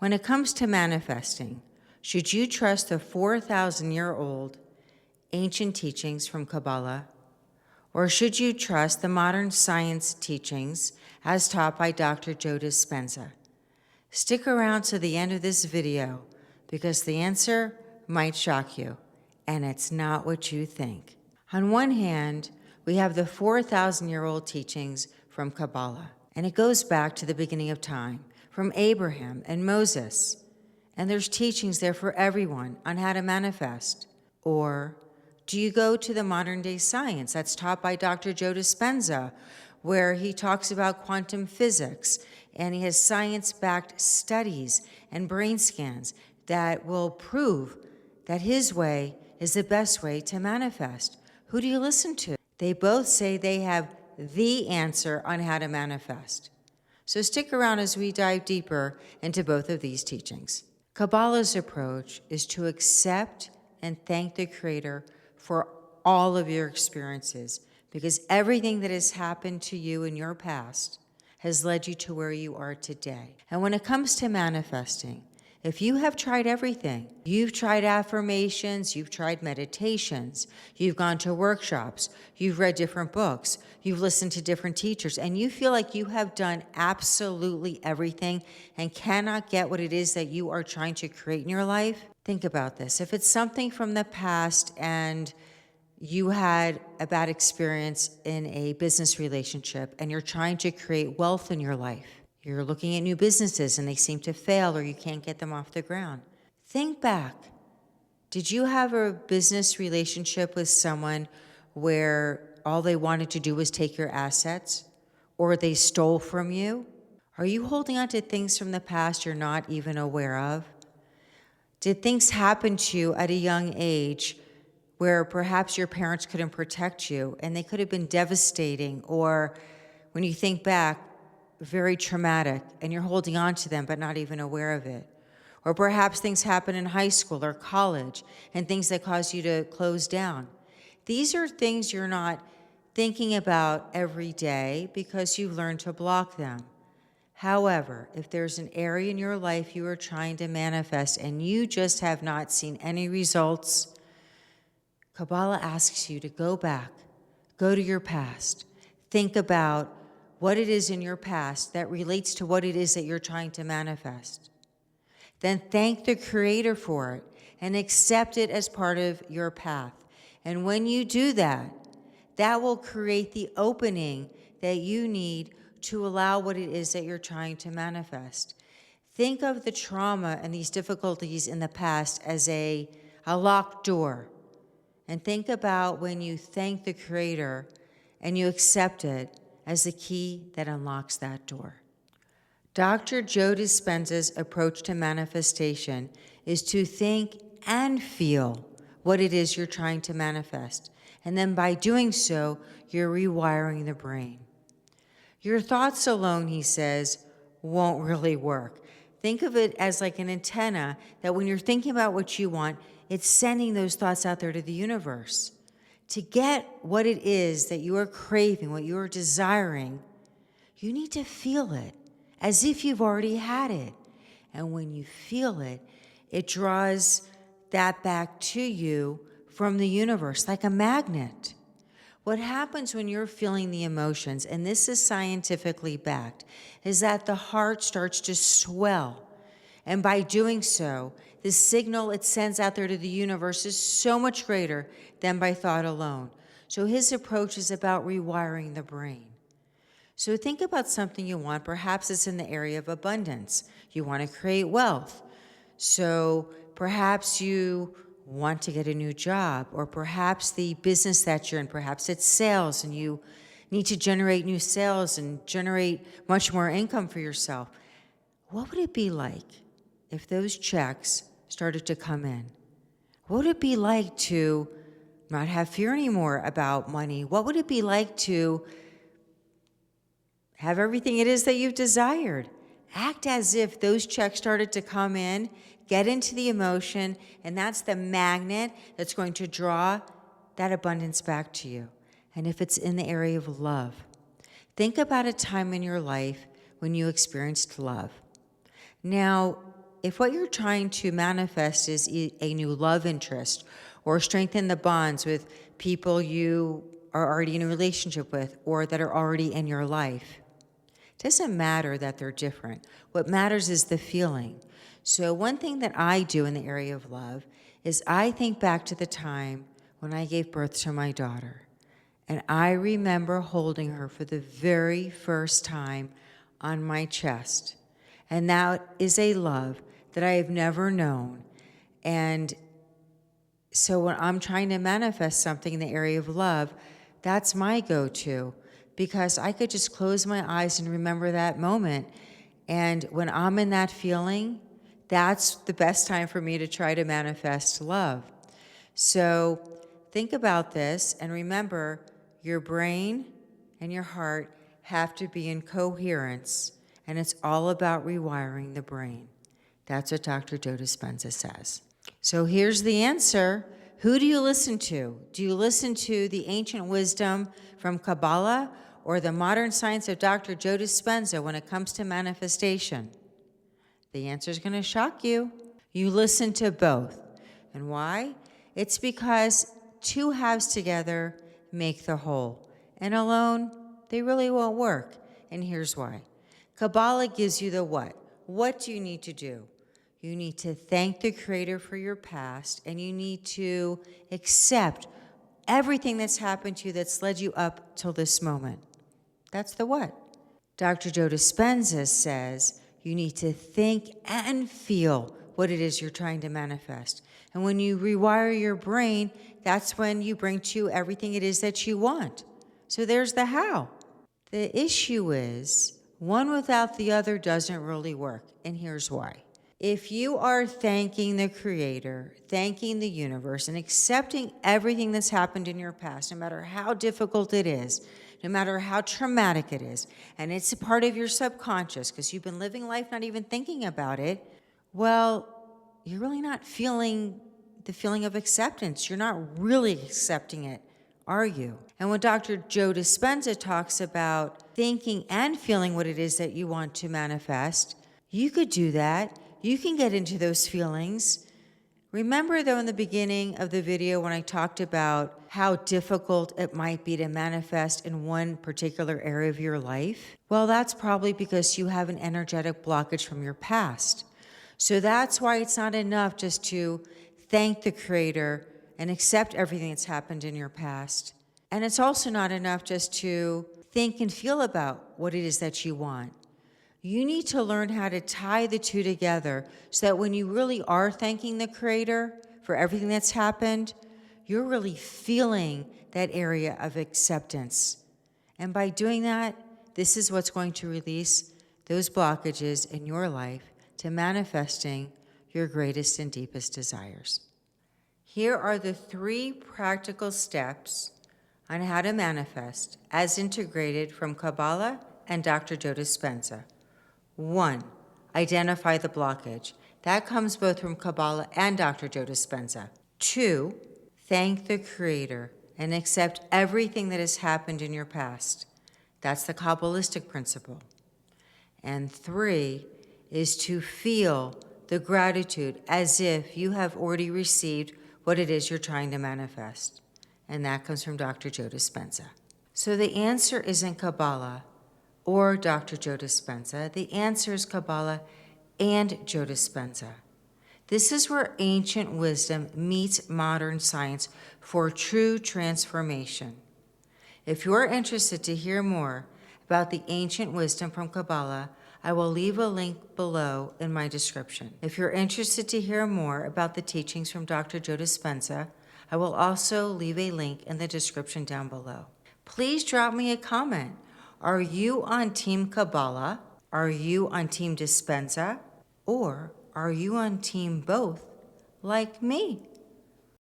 When it comes to manifesting, should you trust the 4,000-year-old ancient teachings from Kabbalah, or should you trust the modern science teachings as taught by Dr. Joe Dispenza? Stick around to the end of this video because the answer might shock you, and it's not what you think. On one hand, we have the 4,000-year-old teachings from Kabbalah, and it goes back to the beginning of time, from Abraham and Moses. And there's teachings there for everyone on how to manifest. Or do you go to the modern day science that's taught by Dr. Joe Dispenza, where he talks about quantum physics, and he has science-backed studies and brain scans that will prove that his way is the best way to manifest? Who do you listen to? They both say they have the answer on how to manifest. So stick around as we dive deeper into both of these teachings. Kabbalah's approach is to accept and thank the Creator for all of your experiences, because everything that has happened to you in your past has led you to where you are today. And when it comes to manifesting, if you have tried everything, you've tried affirmations, you've tried meditations, you've gone to workshops, you've read different books, you've listened to different teachers, and you feel like you have done absolutely everything and cannot get what it is that you are trying to create in your life, think about this. If it's something from the past and you had a bad experience in a business relationship and you're trying to create wealth in your life, you're looking at new businesses and they seem to fail or you can't get them off the ground. Think back. Did you have a business relationship with someone where all they wanted to do was take your assets, or they stole from you? Are you holding on to things from the past you're not even aware of? Did things happen to you at a young age where perhaps your parents couldn't protect you and they could have been devastating, or when you think back, very traumatic, and you're holding on to them but not even aware of it? Or perhaps things happen in high school or college and things that cause you to close down. These are things you're not thinking about every day because you've learned to block them. However, if there's an area in your life you are trying to manifest and you just have not seen any results, Kabbalah asks you to go back, go to your past, think about what it is in your past that relates to what it is that you're trying to manifest. Then thank the Creator for it and accept it as part of your path. And when you do that, that will create the opening that you need to allow what it is that you're trying to manifest. Think of the trauma and these difficulties in the past as a locked door. And think about when you thank the Creator and you accept it as the key that unlocks that door. Dr. Joe Dispenza's approach to manifestation is to think and feel what it is you're trying to manifest. And then by doing so, you're rewiring the brain. Your thoughts alone, he says, won't really work. Think of it as like an antenna that when you're thinking about what you want, it's sending those thoughts out there to the universe. To get what it is that you are craving, what you are desiring, you need to feel it as if you've already had it. And when you feel it, it draws that back to you from the universe like a magnet. What happens when you're feeling the emotions, and this is scientifically backed, is that the heart starts to swell. And by doing so, the signal it sends out there to the universe is so much greater than by thought alone. So his approach is about rewiring the brain. So think about something you want. Perhaps it's in the area of abundance. You want to create wealth. So perhaps you want to get a new job, or perhaps the business that you're in, perhaps it's sales and you need to generate new sales and generate much more income for yourself. What would it be like if those checks started to come in? What would it be like to not have fear anymore about money? What would it be like to have everything it is that you've desired? Act as if those checks started to come in, get into the emotion, and that's the magnet that's going to draw that abundance back to you. And if it's in the area of love, think about a time in your life when you experienced love. Now, if what you're trying to manifest is a new love interest or strengthen the bonds with people you are already in a relationship with or that are already in your life, it doesn't matter that they're different. What matters is the feeling. So one thing that I do in the area of love is I think back to the time when I gave birth to my daughter. And I remember holding her for the very first time on my chest. And that is a love that I have never known. And so when I'm trying to manifest something in the area of love, that's my go-to, because I could just close my eyes and remember that moment. And when I'm in that feeling, that's the best time for me to try to manifest love. So think about this and remember, your brain and your heart have to be in coherence, and it's all about rewiring the brain. That's what Dr. Joe Dispenza says. So here's the answer. Who do you listen to? Do you listen to the ancient wisdom from Kabbalah or the modern science of Dr. Joe Dispenza when it comes to manifestation? The answer is going to shock you. You listen to both. And why? It's because two halves together make the whole, and alone, they really won't work. And here's why. Kabbalah gives you the what. What do you need to do? You need to thank the Creator for your past, and you need to accept everything that's happened to you that's led you up till this moment. That's the what. Dr. Joe Dispenza says you need to think and feel what it is you're trying to manifest. And when you rewire your brain, that's when you bring to you everything it is that you want. So there's the how. The issue is one without the other doesn't really work, and here's why. If you are thanking the Creator, thanking the universe, and accepting everything that's happened in your past, no matter how difficult it is, no matter how traumatic it is, and it's a part of your subconscious because you've been living life not even thinking about it, well, you're really not feeling the feeling of acceptance. You're not really accepting it, are you? And when Dr. Joe Dispenza talks about thinking and feeling what it is that you want to manifest, you could do that. You can get into those feelings. Remember, though, in the beginning of the video when I talked about how difficult it might be to manifest in one particular area of your life? Well, that's probably because you have an energetic blockage from your past. So that's why it's not enough just to thank the Creator and accept everything that's happened in your past. And it's also not enough just to think and feel about what it is that you want. You need to learn how to tie the two together so that when you really are thanking the Creator for everything that's happened, you're really feeling that area of acceptance. And by doing that, this is what's going to release those blockages in your life to manifesting your greatest and deepest desires. Here are the 3 practical steps on how to manifest as integrated from Kabbalah and Dr. Joe Dispenza. 1, identify the blockage. That comes both from Kabbalah and Dr. Joe Dispenza. 2, thank the Creator and accept everything that has happened in your past. That's the Kabbalistic principle. And 3 is to feel the gratitude as if you have already received what it is you're trying to manifest. And that comes from Dr. Joe Dispenza. So the answer isn't Kabbalah or Dr. Joe Dispenza. The answer is Kabbalah and Joe Dispenza. This is where ancient wisdom meets modern science for true transformation. If you're interested to hear more about the ancient wisdom from Kabbalah, I will leave a link below in my description. If you're interested to hear more about the teachings from Dr. Joe Dispenza, I will also leave a link in the description down below. Please drop me a comment. Are you on Team Kabbalah? Are you on Team Dispenza? Or are you on Team both, like me?